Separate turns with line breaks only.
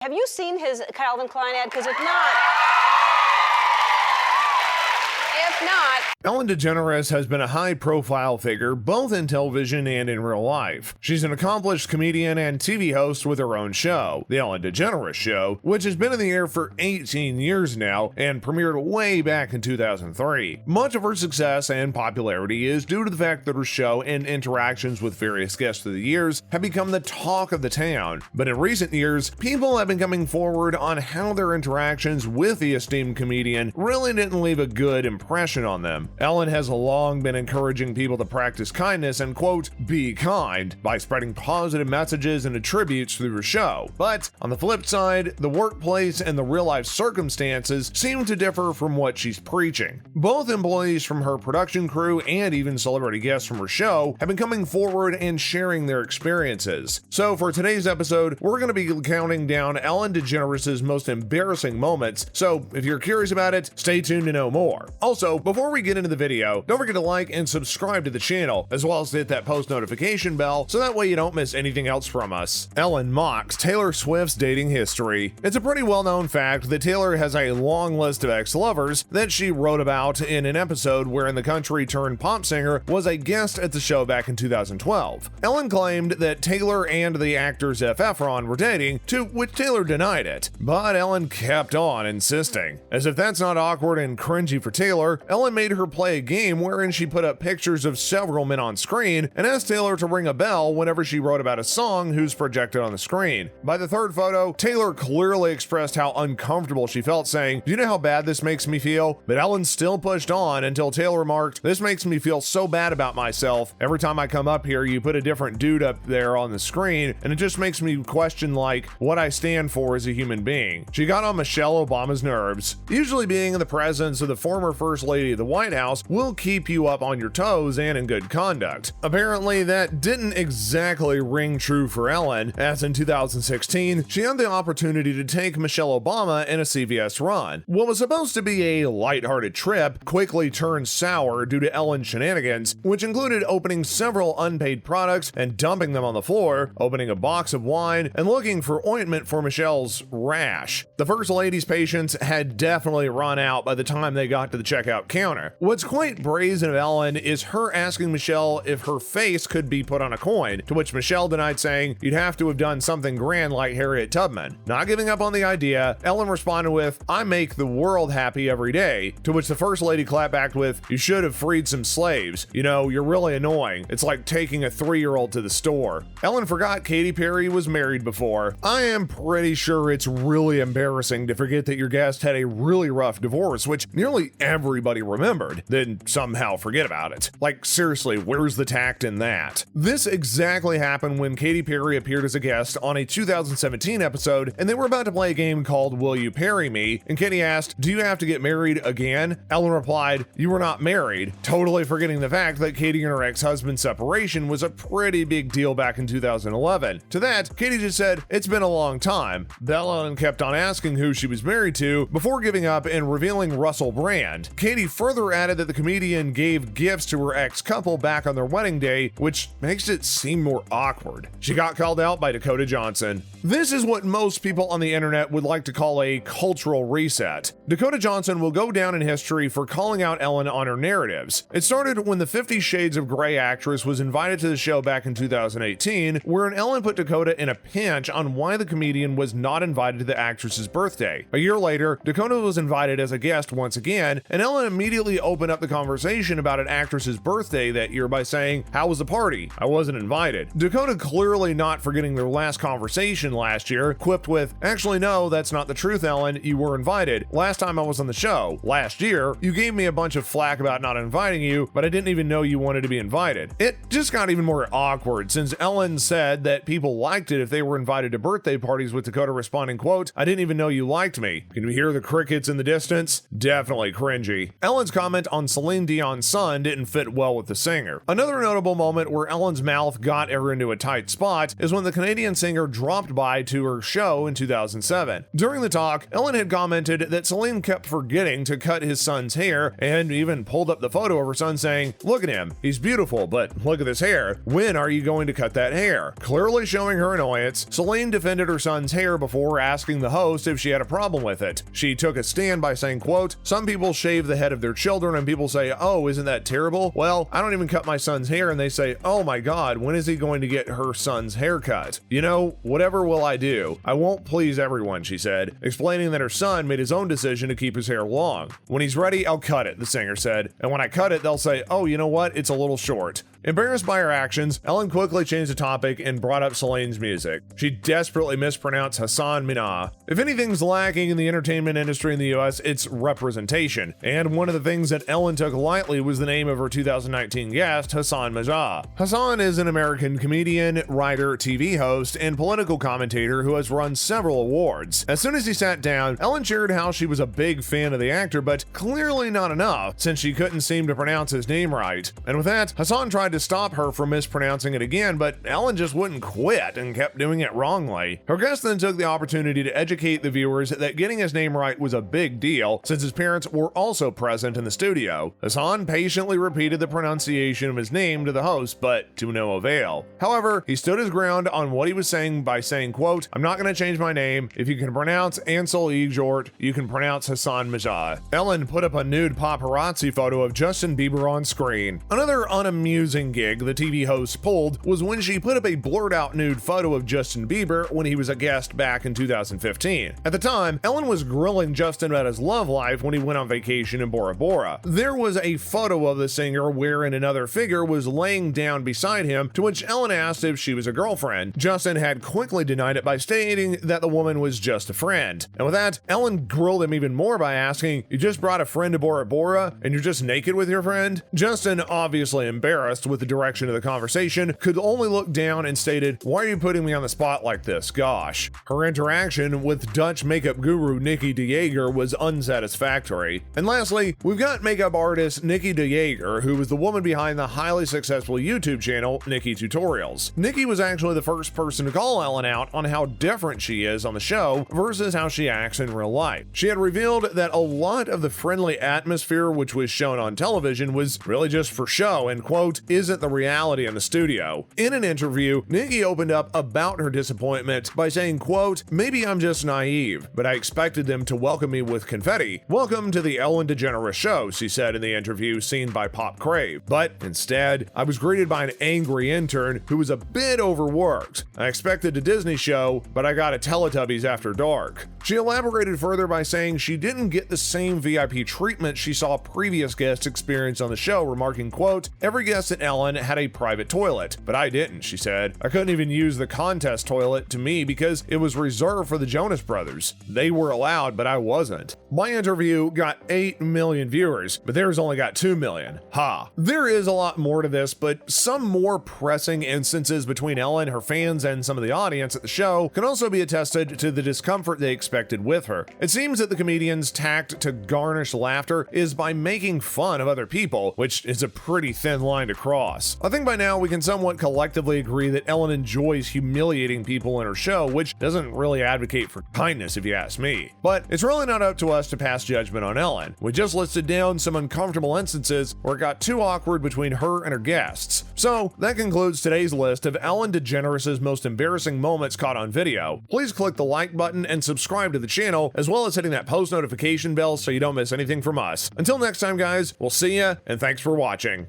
Have you seen his Calvin Klein ad? Because if not,
Ellen DeGeneres has been a high-profile figure both in television and in real life. She's an accomplished comedian and TV host with her own show, The Ellen DeGeneres Show, which has been in the air for 18 years now and premiered way back in 2003. Much of her success and popularity is due to the fact that her show and interactions with various guests through the years have become the talk of the town. But in recent years, people have been coming forward on how their interactions with the esteemed comedian really didn't leave a good impression on them. Ellen has long been encouraging people to practice kindness and, quote, be kind by spreading positive messages and attributes through her show. But on the flip side, the workplace and the real-life circumstances seem to differ from what she's preaching. Both employees from her production crew and even celebrity guests from her show have been coming forward and sharing their experiences. So for today's episode, we're going to be counting down Ellen DeGeneres' most embarrassing moments, so if you're curious about it, stay tuned to know more. Also, before we get into the video, don't forget to like and subscribe to the channel, as well as hit that post notification bell so that way you don't miss anything else from us. Ellen mocks Taylor Swift's dating history. It's a pretty well-known fact that Taylor has a long list of ex-lovers that she wrote about in an episode wherein the country-turned-pop singer was a guest at the show back in 2012. Ellen claimed that Taylor and the actor Zac Efron were dating, to which Taylor denied it, but Ellen kept on insisting. As if that's not awkward and cringy for Taylor, Ellen made her play a game wherein she put up pictures of several men on screen and asked Taylor to ring a bell whenever she wrote about a song who's projected on the screen. By the third photo, Taylor clearly expressed how uncomfortable she felt, saying, "Do you know how bad this makes me feel?" But Ellen still pushed on until Taylor remarked, "This makes me feel so bad about myself. Every time I come up here, you put a different dude up there on the screen, and it just makes me question, like, what I stand for as a human being." She got on Michelle Obama's nerves. Usually being in the presence of the former First Lady of the White House will keep you up on your toes and in good conduct. Apparently, that didn't exactly ring true for Ellen, as in 2016, she had the opportunity to take Michelle Obama in a CVS run. What was supposed to be a lighthearted trip quickly turned sour due to Ellen's shenanigans, which included opening several unpaid products and dumping them on the floor, opening a box of wine, and looking for ointment for Michelle's rash. The First Lady's patience had definitely run out by the time they got to the checkout counter. What's quite brazen of Ellen is her asking Michelle if her face could be put on a coin, to which Michelle denied, saying, "You'd have to have done something grand like Harriet Tubman." Not giving up on the idea, Ellen responded with, "I make the world happy every day," to which the First Lady clapped back with, "You should have freed some slaves. You know, you're really annoying. It's like taking a 3-year-old to the store." Ellen forgot Katy Perry was married before. I am pretty sure it's really embarrassing to forget that your guest had a really rough divorce, which nearly everybody remembered, then somehow forget about it. Like, seriously, where's the tact in that? This exactly happened when Katy Perry appeared as a guest on a 2017 episode, and they were about to play a game called Will You Parry Me? And Katy asked, "Do you have to get married again?" Ellen replied, "You were not married," totally forgetting the fact that Katy and her ex-husband's separation was a pretty big deal back in 2011. To that, Katy just said, "It's been a long time." Ellen kept on asking who she was married to before giving up and revealing Russell Brand. Katy further added that the comedian gave gifts to her ex-couple back on their wedding day, which makes it seem more awkward. She got called out by Dakota Johnson. This is what most people on the internet would like to call a cultural reset. Dakota Johnson will go down in history for calling out Ellen on her narratives. It started when the 50 Shades of Grey actress was invited to the show back in 2018, wherein Ellen put Dakota in a pinch on why the comedian was not invited to the actress's birthday. A year later, Dakota was invited as a guest once again, and Ellen immediately opened up the conversation about an actress's birthday that year by saying, "How was the party? I wasn't invited." Dakota, clearly not forgetting their last conversation last year, quipped with, "Actually, no, that's not the truth, Ellen. You were invited. Last time I was on the show, last year, you gave me a bunch of flack about not inviting you, but I didn't even know you wanted to be invited." It just got even more awkward since Ellen said that people liked it if they were invited to birthday parties, with Dakota responding, quote, "I didn't even know you liked me." Can you hear the crickets in the distance? Definitely cringy. Ellen's comment on Celine Dion's son didn't fit well with the singer. Another notable moment where Ellen's mouth got her into a tight spot is when the Canadian singer dropped by to her show in 2007. During the talk, Ellen had commented that Celine kept forgetting to cut his son's hair and even pulled up the photo of her son saying, "Look at him, he's beautiful, but look at this hair. When are you going to cut that hair?" Clearly showing her annoyance, Celine defended her son's hair before asking the host if she had a problem with it. She took a stand by saying, quote, "Some people shave the head of their children and people say, 'Oh, isn't that terrible?' Well, I don't even cut my son's hair and they say, 'Oh my God, when is he going to get her son's haircut?' You know, whatever will I do? I won't please everyone," she said, explaining that her son made his own decision to keep his hair long. "When he's ready, I'll cut it," the singer said. "And when I cut it, they'll say, 'Oh, you know what? It's a little short.'" Embarrassed by her actions, Ellen quickly changed the topic and brought up Celine's music. She desperately mispronounced Hassan Minaj. If anything's lacking in the entertainment industry in the US, it's representation. And one of the things that Ellen took lightly was the name of her 2019 guest, Hassan Minaj. Hassan is an American comedian, writer, TV host, and political commentator who has won several awards. As soon as he sat down, Ellen shared how she was a big fan of the actor, but clearly not enough, since she couldn't seem to pronounce his name right. And with that, Hassan tried to stop her from mispronouncing it again, but Ellen just wouldn't quit and kept doing it wrongly. Her guest then took the opportunity to educate the viewers that getting his name right was a big deal, since his parents were also present in the studio. Hassan patiently repeated the pronunciation of his name to the host, but to no avail. However, he stood his ground on what he was saying by saying, quote, "I'm not going to change my name. If you can pronounce Ansel Egort, you can pronounce Hassan Minaj." Ellen put up a nude paparazzi photo of Justin Bieber on screen. Another unamusing gig the TV host pulled was when she put up a blurred out nude photo of Justin Bieber when he was a guest back in 2015. At the time, Ellen was grilling Justin about his love life when he went on vacation in Bora Bora. There was a photo of the singer wherein another figure was laying down beside him, to which Ellen asked if she was a girlfriend. Justin had quickly denied it by stating that the woman was just a friend. And with that, Ellen grilled him even more by asking, "You just brought a friend to Bora Bora and you're just naked with your friend?" Justin, obviously embarrassed with the direction of the conversation, could only look down and stated, "Why are you putting me on the spot like this? Gosh." Her interaction with Dutch makeup guru Nikki de Jager was unsatisfactory. And lastly, we've got makeup artist Nikki de Jager, who was the woman behind the highly successful YouTube channel Nikki Tutorials. Nikki was actually the first person to call Ellen out on how different she is on the show versus how she acts in real life. She had revealed that a lot of the friendly atmosphere which was shown on television was really just for show and, quote, "isn't the reality in the studio." In an interview, Nikki opened up about her disappointment by saying, quote, "Maybe I'm just naive, but I expected them to welcome me with confetti. Welcome to the Ellen DeGeneres show," she said in the interview seen by Pop Crave. But instead, I was greeted by an angry intern who was a bit overworked. I expected a Disney show, but I got a Teletubbies After Dark. She elaborated further by saying she didn't get the same VIP treatment she saw previous guests experience on the show, remarking, quote, "Every guest at Ellen had a private toilet, but I didn't," she said. "I couldn't even use the contest toilet to me because it was reserved for the Jonas Brothers. They were allowed, but I wasn't." My interview got 8 million viewers, but theirs only got 2 million. Ha. There is a lot more to this, but some more pressing instances between Ellen, her fans, and some of the audience at the show can also be attested to the discomfort they expected with her. It seems that the comedian's tact to garnish laughter is by making fun of other people, which is a pretty thin line to cross. I think by now we can somewhat collectively agree that Ellen enjoys humiliating people in her show, which doesn't really advocate for kindness if you ask me. But it's really not up to us to pass judgment on Ellen. We just listed down some uncomfortable instances where it got too awkward between her and her guests. So that concludes today's list of Ellen DeGeneres' most embarrassing moments caught on video. Please click the like button and subscribe to the channel, as well as hitting that post notification bell so you don't miss anything from us. Until next time, guys, we'll see ya, and thanks for watching.